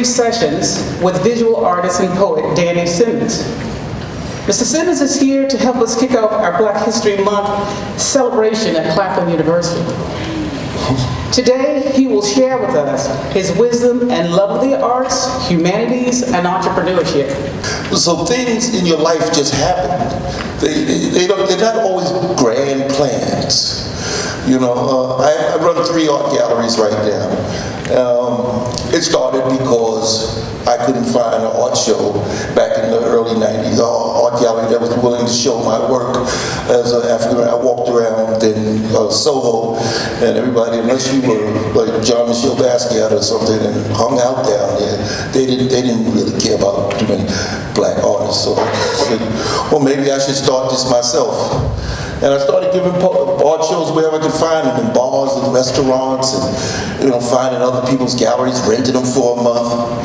sessions with visual artist and poet Danny Simmons. Mr. Simmons is here to help us kick off our Black History Month celebration at Claflin University. Today, he will share with us his wisdom and love of the arts, humanities, and entrepreneurship. So things in your life just happen. They're not always grand plans. You know, I run 3 art galleries right now. It started because I couldn't find an art show back in the early 90s, art gallery that was willing to show my work as an African. I walked around in Soho, and everybody, unless you were like John Michel Basquiat or something and hung out down there, they didn't really care about too many black artists. So I said, well, maybe I should start this myself. And I started giving art shows wherever I could find them, in bars and restaurants, and finding other people's galleries, renting them for a month,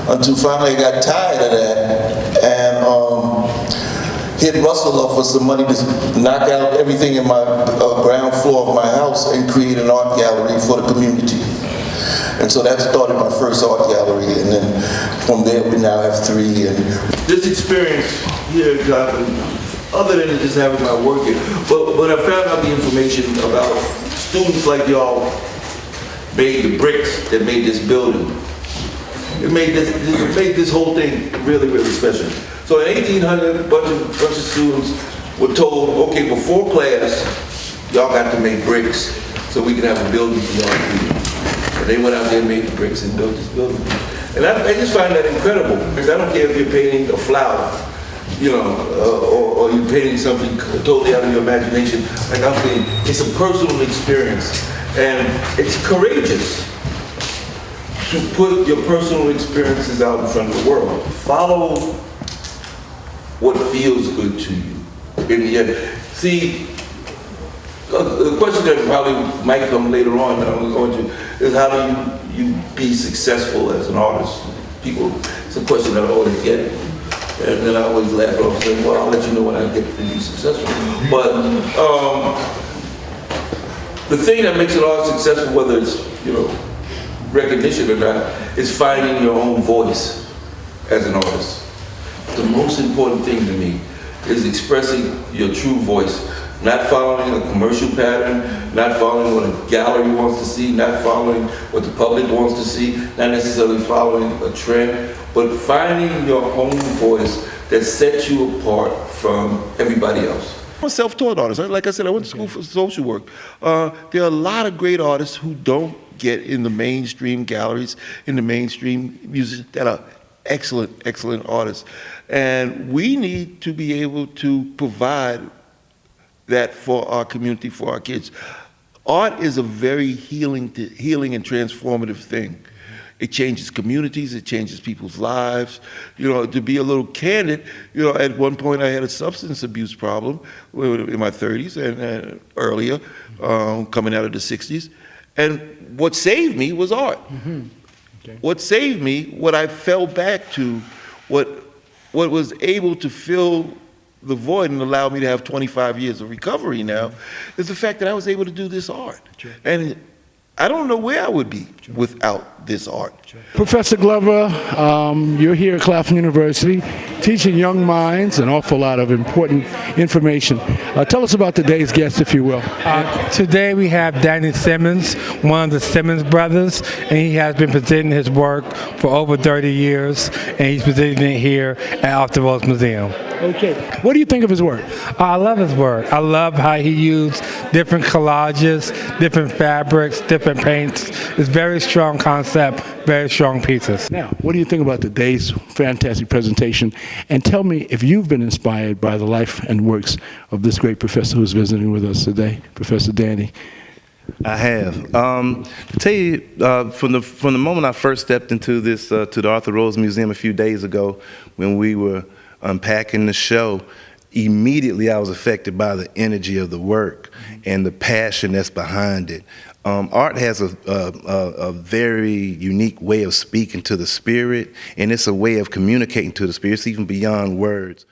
until finally I got tired of that and hit Russell up for some money to knock out everything in my ground floor of my house and create an art gallery for the community. And so that started my first art gallery, and then from there we now have 3. And this experience here at Claflin, other than just having my work here, but when I found out the information about students like y'all made the bricks that made this building, it made this whole thing really, really special. So in 1800, a bunch of students were told, okay, before class, y'all got to make bricks so we can have a building for y'all to do. So they went out there and made the bricks and built this building. And I just find that incredible, because I don't care if you're painting a flower, or you're painting something totally out of your imagination. Like I'm saying, it's a personal experience, and it's courageous to put your personal experiences out in front of the world. Follow what feels good to you. See, the question that probably might come later on that I'm going to is, how do you be successful as an artist? People, it's a question that I always get. And then I always laugh off and say, well, I'll let you know when I get to be successful. But the thing that makes an artist successful, whether it's recognition or not, is finding your own voice as an artist. The most important thing to me is expressing your true voice, not following a commercial pattern, not following what a gallery wants to see, not following what the public wants to see, not necessarily following a trend, but finding your own voice that sets you apart from everybody else. I'm a self-taught artist. Like I said, I went to school for social work. There are a lot of great artists who don't get in the mainstream galleries, in the mainstream music, that are excellent, excellent artists. And we need to be able to provide that for our community, for our kids. Art is a very healing and transformative thing. It changes communities, it changes people's lives. To be a little candid, at one point I had a substance abuse problem in my 30s and earlier, coming out of the 60s. And what saved me was art. Mm-hmm. Okay. What saved me, what I fell back to, what was able to fill the void and allow me to have 25 years of recovery now, is the fact that I was able to do this art. Sure. And I don't know where I would be without this art. Professor Glover, you're here at Claflin University, teaching young minds an awful lot of important information. Tell us about today's guest, if you will. Today we have Danny Simmons, one of the Simmons brothers, and he has been presenting his work for over 30 years, and he's presenting it here at Off the Rose Museum. Okay. What do you think of his work? I love his work. I love how he used different collages, different fabrics, different paints. It's very strong concept, very strong pieces. Now, what do you think about today's fantastic presentation? And tell me if you've been inspired by the life and works of this great professor who's visiting with us today, Professor Danny. I have. To tell you, from the moment I first stepped into this, to the Arthur Rose Museum a few days ago, when we were unpacking the show, immediately I was affected by the energy of the work and the passion that's behind it. Art has a very unique way of speaking to the spirit, and it's a way of communicating to the spirit. It's even beyond words.